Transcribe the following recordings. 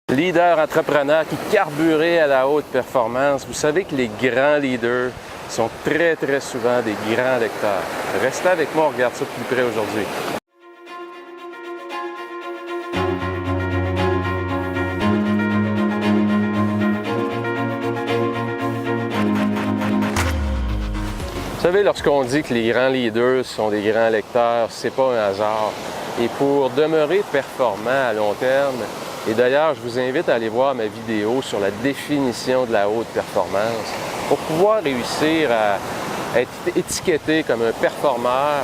Leader entrepreneur qui carburait à la haute performance, vous savez que les grands leaders sont très souvent des grands lecteurs. Restez avec moi, on regarde ça de plus près aujourd'hui. Vous savez, lorsqu'on dit que les grands leaders sont des grands lecteurs, c'est pas un hasard. Et pour demeurer performant à long terme, et d'ailleurs, je vous invite à aller voir ma vidéo sur la définition de la haute performance. Pour pouvoir réussir à être étiqueté comme un performeur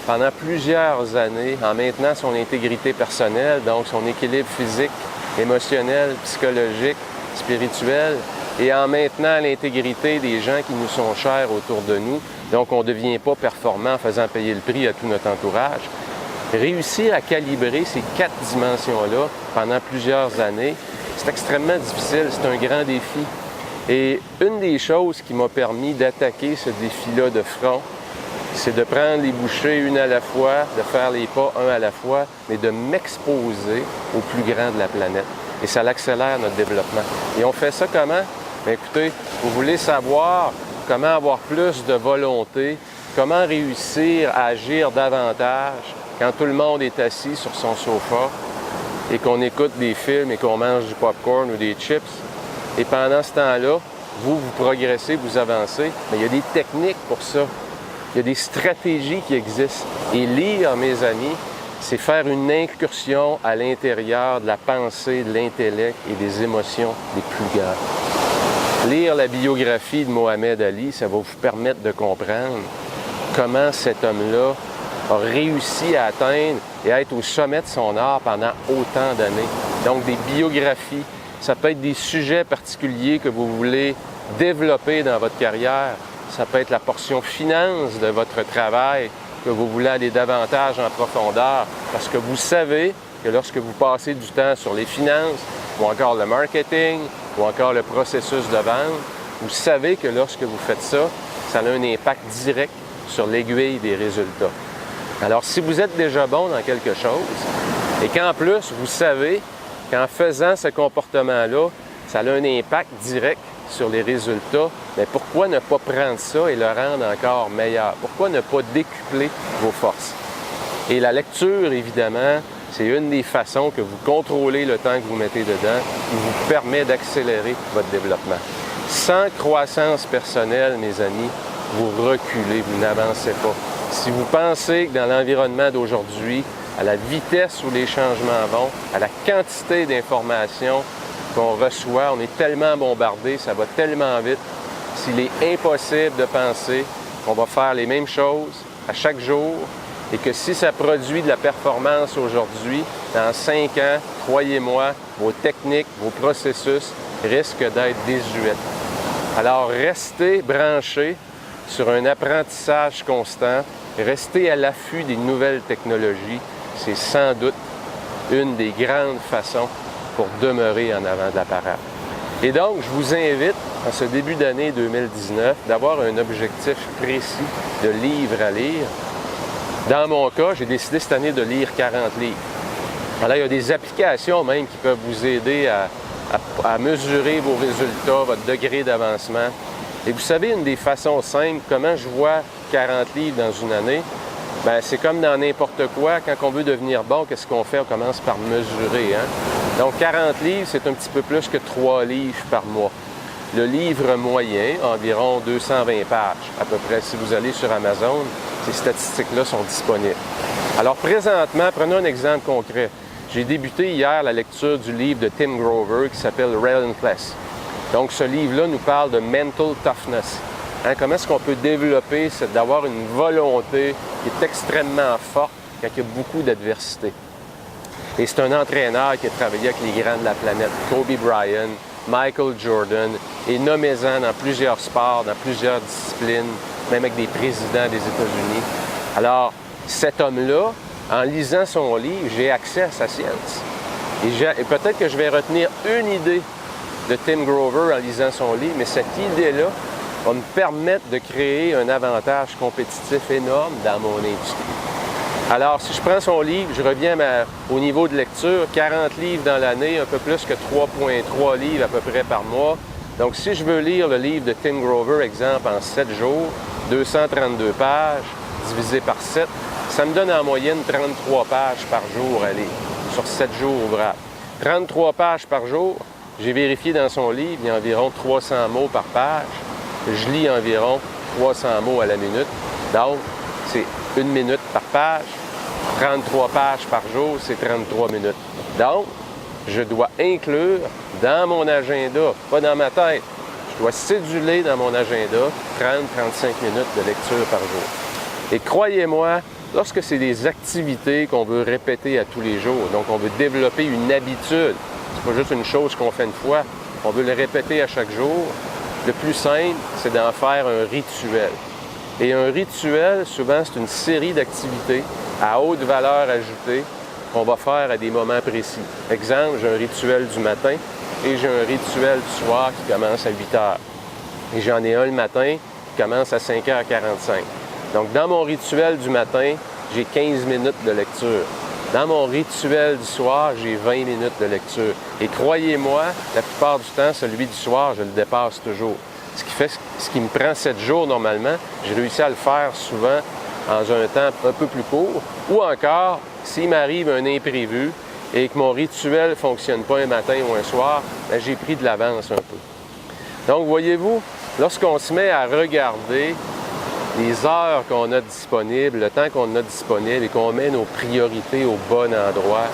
pendant plusieurs années, en maintenant son intégrité personnelle, donc son équilibre physique, émotionnel, psychologique, spirituel, et en maintenant l'intégrité des gens qui nous sont chers autour de nous. Donc, on ne devient pas performant en faisant payer le prix à tout notre entourage. Réussir à calibrer ces 4 dimensions-là pendant plusieurs années, c'est extrêmement difficile, c'est un grand défi. Et une des choses qui m'a permis d'attaquer ce défi-là de front, c'est de prendre les bouchées une à la fois, de faire les pas un à la fois, mais de m'exposer au plus grand de la planète. Et ça accélère notre développement. Et on fait ça comment? Bien, écoutez, vous voulez savoir comment avoir plus de volonté, comment réussir à agir davantage quand tout le monde est assis sur son sofa et qu'on écoute des films et qu'on mange du popcorn ou des chips. Et pendant ce temps-là, vous progressez, vous avancez, mais il y a des techniques pour ça. Il y a des stratégies qui existent. Et lire, mes amis, c'est faire une incursion à l'intérieur de la pensée, de l'intellect et des émotions les plus grandes. Lire la biographie de Mohamed Ali, ça va vous permettre de comprendre comment cet homme-là a réussi à atteindre et à être au sommet de son art pendant autant d'années. Donc, des biographies, ça peut être des sujets particuliers que vous voulez développer dans votre carrière. Ça peut être la portion finance de votre travail que vous voulez aller davantage en profondeur parce que vous savez que lorsque vous passez du temps sur les finances ou encore le marketing ou encore le processus de vente, vous savez que lorsque vous faites ça, ça a un impact direct sur l'aiguille des résultats. Alors, si vous êtes déjà bon dans quelque chose et qu'en plus, vous savez qu'en faisant ce comportement-là, ça a un impact direct sur les résultats, bien, pourquoi ne pas prendre ça et le rendre encore meilleur? Pourquoi ne pas décupler vos forces? Et la lecture, évidemment, c'est une des façons que vous contrôlez le temps que vous mettez dedans qui vous permet d'accélérer votre développement. Sans croissance personnelle, mes amis, vous reculez, vous n'avancez pas. Si vous pensez que dans l'environnement d'aujourd'hui, à la vitesse où les changements vont, à la quantité d'informations qu'on reçoit, on est tellement bombardé, ça va tellement vite, s'il est impossible de penser qu'on va faire les mêmes choses à chaque jour et que si ça produit de la performance aujourd'hui, dans 5 ans, croyez-moi, vos techniques, vos processus risquent d'être désuètes. Alors, restez branchés sur un apprentissage constant, rester à l'affût des nouvelles technologies, c'est sans doute une des grandes façons pour demeurer en avant de la parade. Et donc, je vous invite, en ce début d'année 2019, d'avoir un objectif précis de livres à lire. Dans mon cas, j'ai décidé cette année de lire 40 livres. Alors, il y a des applications même qui peuvent vous aider à mesurer vos résultats, votre degré d'avancement. Et vous savez, une des façons simples, comment je vois 40 livres dans une année, bien, c'est comme dans n'importe quoi, quand on veut devenir bon, qu'est-ce qu'on fait? On commence par mesurer. Donc, 40 livres, c'est un petit peu plus que 3 livres par mois. Le livre moyen, environ 220 pages, à peu près. Si vous allez sur Amazon, ces statistiques-là sont disponibles. Alors, présentement, prenons un exemple concret. J'ai débuté hier la lecture du livre de Tim Grover qui s'appelle Relentless. Donc, ce livre-là nous parle de mental toughness. Comment est-ce qu'on peut développer, d'avoir une volonté qui est extrêmement forte quand il y a beaucoup d'adversité. Et c'est un entraîneur qui a travaillé avec les grands de la planète, Kobe Bryant, Michael Jordan, et nommez-en dans plusieurs sports, dans plusieurs disciplines, même avec des présidents des États-Unis. Alors, cet homme-là, en lisant son livre, j'ai accès à sa science. Et peut-être que je vais retenir une idée de Tim Grover en lisant son livre, mais cette idée-là va me permettre de créer un avantage compétitif énorme dans mon industrie. Alors, si je prends son livre, je reviens au niveau de lecture, 40 livres dans l'année, un peu plus que 3,3 livres à peu près par mois. Donc, si je veux lire le livre de Tim Grover, exemple, en 7 jours, 232 pages, divisé par 7, ça me donne en moyenne 33 pages par jour à lire, sur 7 jours ouvrables. 33 pages par jour, j'ai vérifié dans son livre, il y a environ 300 mots par page. Je lis environ 300 mots à la minute. Donc, c'est 1 minute par page. 33 pages par jour, c'est 33 minutes. Donc, je dois inclure dans mon agenda, pas dans ma tête, je dois céduler dans mon agenda 30-35 minutes de lecture par jour. Et croyez-moi, lorsque c'est des activités qu'on veut répéter à tous les jours, donc on veut développer une habitude, c'est pas juste une chose qu'on fait une fois, on veut le répéter à chaque jour, le plus simple, c'est d'en faire un rituel. Et un rituel, souvent, c'est une série d'activités à haute valeur ajoutée qu'on va faire à des moments précis. Exemple, j'ai un rituel du matin et j'ai un rituel du soir qui commence à 8 heures. Et j'en ai un le matin qui commence à 5h45. Donc, dans mon rituel du matin, j'ai 15 minutes de lecture. Dans mon rituel du soir, j'ai 20 minutes de lecture. Et croyez-moi, la plupart du temps, celui du soir, je le dépasse toujours. Ce qui me prend 7 jours normalement, j'ai réussi à le faire souvent dans un temps un peu plus court. Ou encore, s'il m'arrive un imprévu et que mon rituel ne fonctionne pas un matin ou un soir, bien, j'ai pris de l'avance un peu. Donc, voyez-vous, lorsqu'on se met à regarder les heures qu'on a disponibles, le temps qu'on a disponible et qu'on met nos priorités au bon endroit,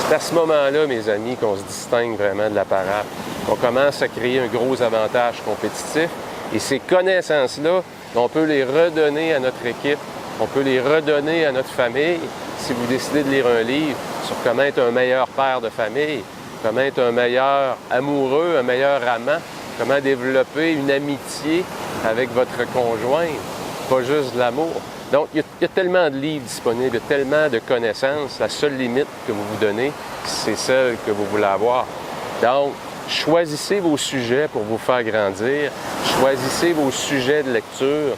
c'est à ce moment-là, mes amis, qu'on se distingue vraiment de la parade. On commence à créer un gros avantage compétitif et ces connaissances-là, on peut les redonner à notre équipe, on peut les redonner à notre famille. Si vous décidez de lire un livre sur comment être un meilleur père de famille, comment être un meilleur amoureux, un meilleur amant, comment développer une amitié avec votre conjoint, pas juste de l'amour. Donc, il y a tellement de livres disponibles, il y a tellement de connaissances. La seule limite que vous vous donnez, c'est celle que vous voulez avoir. Donc, choisissez vos sujets pour vous faire grandir. Choisissez vos sujets de lecture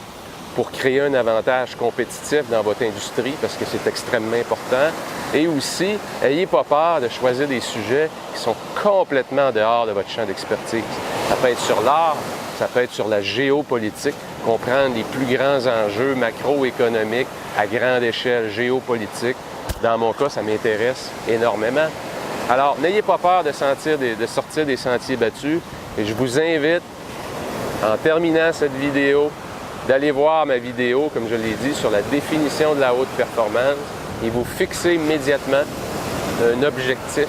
pour créer un avantage compétitif dans votre industrie, parce que c'est extrêmement important. Et aussi, n'ayez pas peur de choisir des sujets qui sont complètement dehors de votre champ d'expertise. Ça peut être sur l'art, ça peut être sur la géopolitique, comprendre les plus grands enjeux macroéconomiques à grande échelle géopolitique. Dans mon cas, ça m'intéresse énormément. Alors, n'ayez pas peur de sortir des sentiers battus. Et je vous invite, en terminant cette vidéo, d'aller voir ma vidéo, comme je l'ai dit, sur la définition de la haute performance et vous fixer immédiatement un objectif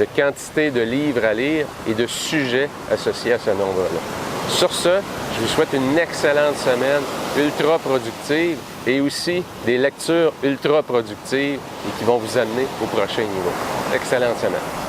de quantité de livres à lire et de sujets associés à ce nombre-là. Sur ce, je vous souhaite une excellente semaine, ultra productive et aussi des lectures ultra productives et qui vont vous amener au prochain niveau. Excellente semaine.